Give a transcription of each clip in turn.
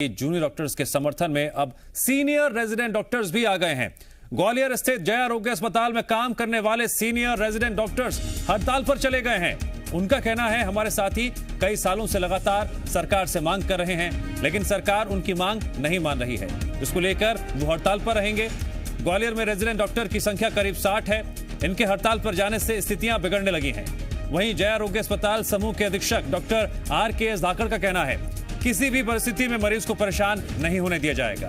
Junior doctors के समर्थन में अब सीनियर रेजिडेंट डॉक्टर्स भी आ गए हैं। ग्वालियर स्थित जय आरोग्य अस्पताल में काम करने वाले सीनियर रेजिडेंट डॉक्टर्स हड़ताल पर चले गए हैं। उनका कहना है हमारे साथी कई सालों से लगातार सरकार से मांग कर रहे हैं, लेकिन सरकार उनकी मांग नहीं मान रही है, जिसको लेकर वो हड़ताल पर रहेंगे। ग्वालियर में रेजिडेंट डॉक्टर की संख्या करीब 60 है। इनके हड़ताल पर जाने से स्थितियां बिगड़ने लगी हैं। वहीं जय आरोग्य अस्पताल समूह के अधीक्षक डॉक्टर RKS धाकड़ का कहना है किसी भी परिस्थिति में मरीज को परेशान नहीं होने दिया जाएगा।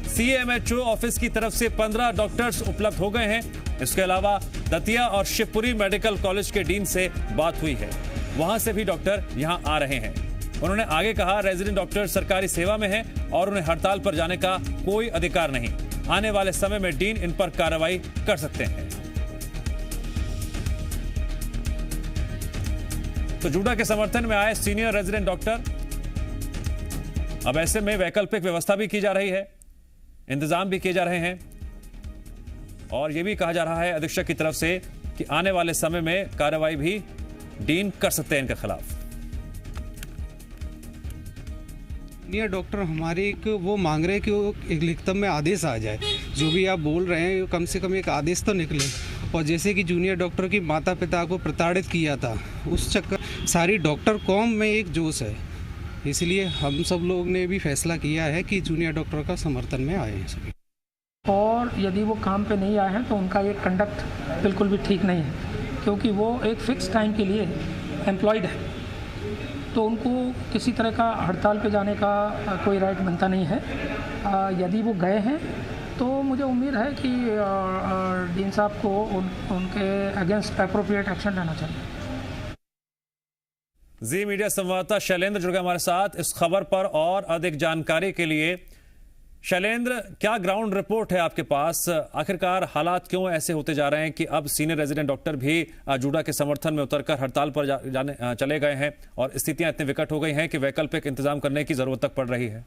CMHO ऑफिस की तरफ से 15 डॉक्टर्स उपलब्ध हो गए हैं। इसके अलावा दतिया और शिवपुरी मेडिकल कॉलेज के डीन से बात हुई है, वहां से भी डॉक्टर यहां आ रहे हैं। उन्होंने आगे कहा रेजिडेंट डॉक्टर सरकारी सेवा में हैं और उन्हें हड़ताल पर जाने का कोई अधिकार नहीं। आने वाले समय में डीन इन पर कार्रवाई कर सकते हैं। तो जूडा के समर्थन में आए सीनियर रेजिडेंट डॉक्टर, अब ऐसे में वैकल्पिक व्यवस्था भी की जा रही है, इंतजाम भी किए जा रहे हैं और यह भी कहा जा रहा है अधीक्षक की तरफ से कि आने वाले समय में कार्रवाई भी डीन कर सकते हैं इनके खिलाफ। सीनियर डॉक्टर हमारे एक वो मांग रहे हैं कि वो एक लिखित में आदेश आ जाए। जो भी आप बोल रहे हैं कम से कम एक आदेश तो निकले। और जैसे कि जूनियर डॉक्टर की माता पिता को प्रताड़ित किया था, उस चक्कर सारी डॉक्टर कौम में एक जोश है। इसलिए हम सब लोग ने भी फैसला किया है कि जूनियर डॉक्टर का समर्थन में आए हैं सभी। और यदि वो काम पे नहीं आए हैं तो उनका ये कंडक्ट बिल्कुल भी ठीक नहीं है, क्योंकि वो एक फ़िक्स टाइम के लिए एम्प्लॉयड है, तो उनको किसी तरह का हड़ताल पे जाने का कोई राइट बनता नहीं है। यदि वो गए हैं तो मुझे उम्मीद है कि डीन साहब को उनके अगेंस्ट अप्रोप्रिएट एक्शन लेना चाहिए। जी मीडिया संवाददाता शैलेंद्र जुड़ गए हमारे साथ इस खबर पर और अधिक जानकारी के लिए। शैलेंद्र, क्या ग्राउंड रिपोर्ट है आपके पास? आखिरकार हालात क्यों ऐसे होते जा रहे हैं कि अब सीनियर रेजिडेंट डॉक्टर भी जूडा के समर्थन में उतरकर हड़ताल पर जाने चले गए हैं और स्थितियां इतनी विकट हो गई हैं कि वैकल्पिक इंतजाम करने की जरूरत तक पड़ रही है?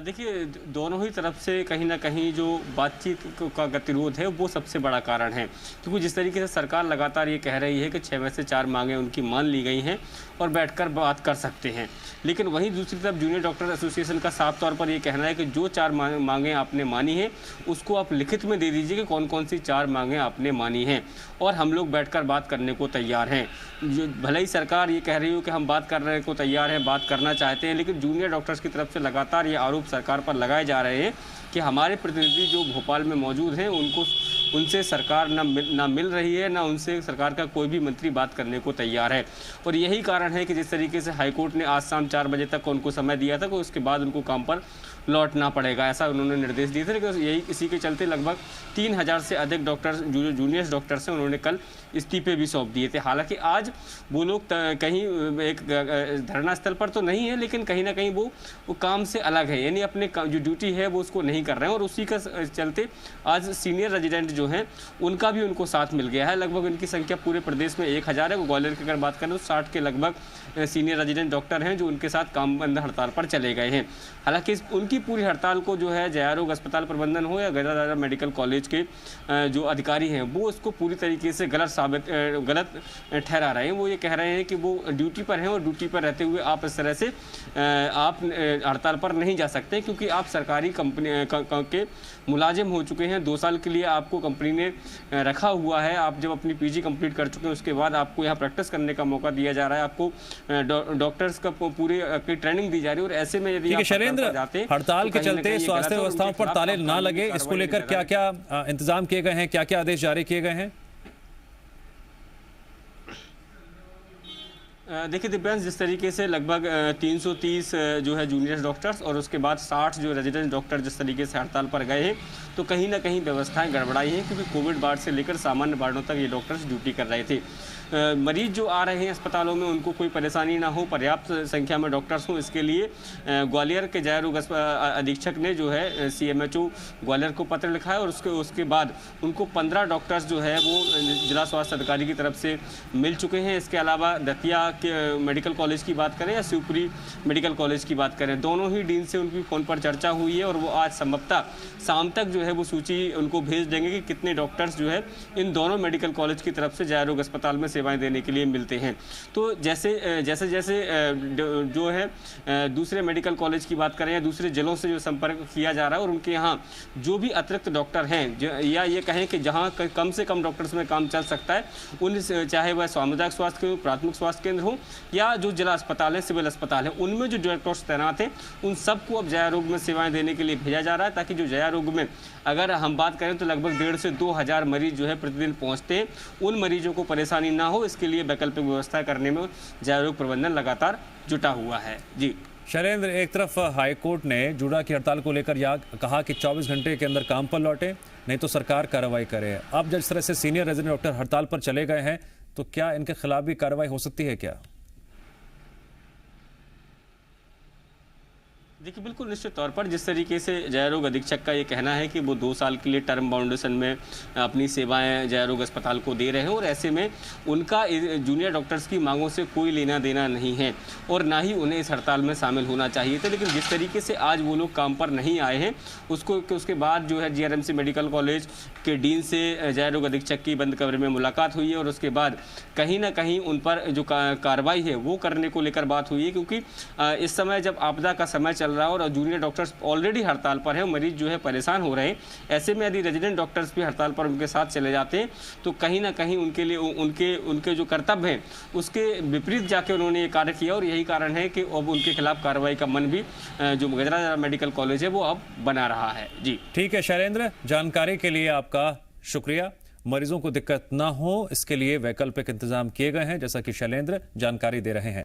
देखिए, दोनों ही तरफ से कहीं ना कहीं जो बातचीत का गतिरोध है वो सबसे बड़ा कारण है, क्योंकि जिस तरीके से सरकार लगातार ये कह रही है कि 6 में से 4 मांगें उनकी मान ली गई हैं और बैठकर बात कर सकते हैं, लेकिन वहीं दूसरी तरफ जूनियर डॉक्टर एसोसिएशन का साफ तौर पर ये कहना है कि जो 4 मांगें आपने मानी हैं उसको आप लिखित में दे दीजिए कि कौन कौन सी 4 मांगें आपने मानी हैं और हम लोग बैठकर बात करने को तैयार हैं। जो भले ही सरकार ये कह रही हो कि हम बात करने को तैयार हैं, बात करना चाहते हैं, लेकिन जूनियर डॉक्टर्स की तरफ से लगातार ये आरोप सरकार पर लगाए जा रहे हैं कि हमारे प्रतिनिधि जो भोपाल में मौजूद हैं उनसे सरकार ना मिल रही है, ना उनसे सरकार का कोई भी मंत्री बात करने को तैयार है। और यही कारण है कि जिस तरीके से हाईकोर्ट ने आज शाम 4 बजे तक उनको समय दिया था कि उसके बाद उनको काम पर लौटना पड़ेगा, ऐसा उन्होंने निर्देश दिए थे। लेकिन यही इसी के चलते लगभग 3000 से अधिक डॉक्टर्स जो जूनियर डॉक्टर्स हैं उन्होंने कल इस्तीफे भी सौंप दिए थे। हालांकि आज वो लोग कहीं एक धरना स्थल पर तो नहीं है, लेकिन कहीं ना कहीं वो काम से अलग है, यानी अपने जो ड्यूटी है वो उसको नहीं कर रहे हैं। और उसी का चलते आज सीनियर रेजिडेंट जो हैं उनका भी उनको साथ मिल गया है। लगभग उनकी संख्या पूरे प्रदेश में 1000 है। ग्वालियर की अगर बात करें तो 60 के लगभग सीनियर रेजिडेंट डॉक्टर हैं जो उनके साथ काम बंद हड़ताल पर चले गए हैं। हालांकि उनकी पूरी हड़ताल को जो है जय आरोग्य अस्पताल प्रबंधन हो या गजादारा मेडिकल कॉलेज के जो अधिकारी हैं वो उसको पूरी तरीके से गलत ठहरा रहे हैं। वो ये कह रहे हैं कि वो ड्यूटी पर हैं और ड्यूटी पर रहते हुए आप इस तरह से आप हड़ताल पर नहीं जा सकते, क्योंकि आप सरकारी कंपनी के मुलाजिम हो चुके हैं। 2 साल के लिए आपको कंपनी ने रखा हुआ है। आप जब अपनी PG कंप्लीट कर चुके हैं उसके बाद आपको यहाँ प्रैक्टिस करने का मौका दिया जा रहा है, आपको डॉक्टर्स का पूरी ट्रेनिंग दी जा रही है। और ऐसे में यदि हड़ताल के चलते स्वास्थ्य व्यवस्थाओं पर ताले ना लगे, इसको लेकर क्या क्या इंतजाम किए गए हैं, क्या क्या आदेश जारी किए गए हैं? देखिए दिव्यांश, जिस तरीके से लगभग 330 जो है जूनियर डॉक्टर्स और उसके बाद 60 जो रेजिडेंट डॉक्टर जिस तरीके से हड़ताल पर गए हैं, तो कहीं ना कहीं व्यवस्थाएं गड़बड़ाई हैं, क्योंकि कोविड वार्ड से लेकर सामान्य वार्डों तक ये डॉक्टर्स ड्यूटी कर रहे थे। मरीज जो आ रहे हैं अस्पतालों में उनको कोई परेशानी ना हो, पर्याप्त संख्या में डॉक्टर्स हों, इसके लिए ग्वालियर के जय आरोग्य अधीक्षक ने जो है CMHO ग्वालियर को पत्र लिखा है और उसके बाद उनको 15 डॉक्टर्स जो है वो जिला स्वास्थ्य अधिकारी की तरफ से मिल चुके हैं। इसके अलावा दतिया के मेडिकल कॉलेज की बात करें या शिवपुरी मेडिकल कॉलेज की बात करें, दोनों ही डीन से उनकी फ़ोन पर चर्चा हुई है और वो आज संभवतः शाम तक जो है वो सूची उनको भेज देंगे कि कितने डॉक्टर्स जो है इन दोनों मेडिकल कॉलेज की तरफ से जय आरोग्य अस्पताल में सेवाएं देने के लिए मिलते हैं। तो जैसे जैसे जो है दूसरे मेडिकल कॉलेज की बात करें या दूसरे जिलों से जो संपर्क किया जा रहा है और उनके यहाँ जो भी अतिरिक्त डॉक्टर हैं या ये कहें कि जहाँ कम से कम डॉक्टर्स में काम चल सकता है, उन चाहे वह सामुदायिक स्वास्थ्य केंद्र, प्राथमिक स्वास्थ्य केंद्र हो या जो जिला अस्पताल है, सिविल अस्पताल है, उनमें जो डॉक्टर्स तैनात हैं उन सबको अब जया रोग में सेवाएं देने के लिए भेजा जा रहा है, ताकि जो जया रोग में अगर हम बात करें तो लगभग 1,500 से 2,000 मरीज जो है प्रतिदिन पहुंचते हैं, उन मरीजों को परेशानी ना हो इसके लिए वैकल्पिक व्यवस्था करने में जया रोग प्रबंधन लगातार जुटा हुआ है। जी शैलेंद्र, एक तरफ हाईकोर्ट ने जूडा की हड़ताल को लेकर कहा कि 24 घंटे के अंदर काम पर लौटे, नहीं तो सरकार कार्रवाई करे। अब जिस तरह से सीनियर रेजिडेंट डॉक्टर हड़ताल पर चले गए हैं, तो क्या इनके खिलाफ भी कार्रवाई हो सकती है क्या? देखिए, बिल्कुल निश्चित तौर पर जिस तरीके से जया रोग अधीक्षक का ये कहना है कि वो 2 साल के लिए टर्म बाउंडेशन में अपनी सेवाएं जया रोग अस्पताल को दे रहे हैं और ऐसे में उनका जूनियर डॉक्टर्स की मांगों से कोई लेना देना नहीं है और ना ही उन्हें इस हड़ताल में शामिल होना चाहिए था। लेकिन जिस तरीके से आज वो लोग काम पर नहीं आए हैं उसके बाद जो है जीआरएमसी मेडिकल कॉलेज के डीन से जया रोग अधीक्षक की बंद कमरे में मुलाकात हुई है और उसके बाद कहीं ना कहीं उन पर जो कार्रवाई है वो करने को लेकर बात हुई है, क्योंकि इस समय जब आपदा का समय चल रहा है और जूनियर डॉक्टर्स ऑलरेडी हड़ताल पर है, मरीज जो है परेशान हो रहे हैं, ऐसे में यदि रेजिडेंट डॉक्टर्स भी हड़ताल पर उनके साथ चले जाते हैं तो कहीं ना कहीं उनके लिए उनके जो कर्तव्य हैं उसके विपरीत जाके उन्होंने ये कार्य किया और यही कारण है कि अब उनके खिलाफ कार्रवाई का मन भी जो गजरा मेडिकल कॉलेज है वो अब बना रहा है। जी ठीक है शैलेंद्र, जानकारी के लिए आपका शुक्रिया। मरीजों को दिक्कत ना हो इसके लिए वैकल्पिक इंतजाम किए गए हैं, जैसा कि शैलेंद्र जानकारी दे रहे हैं।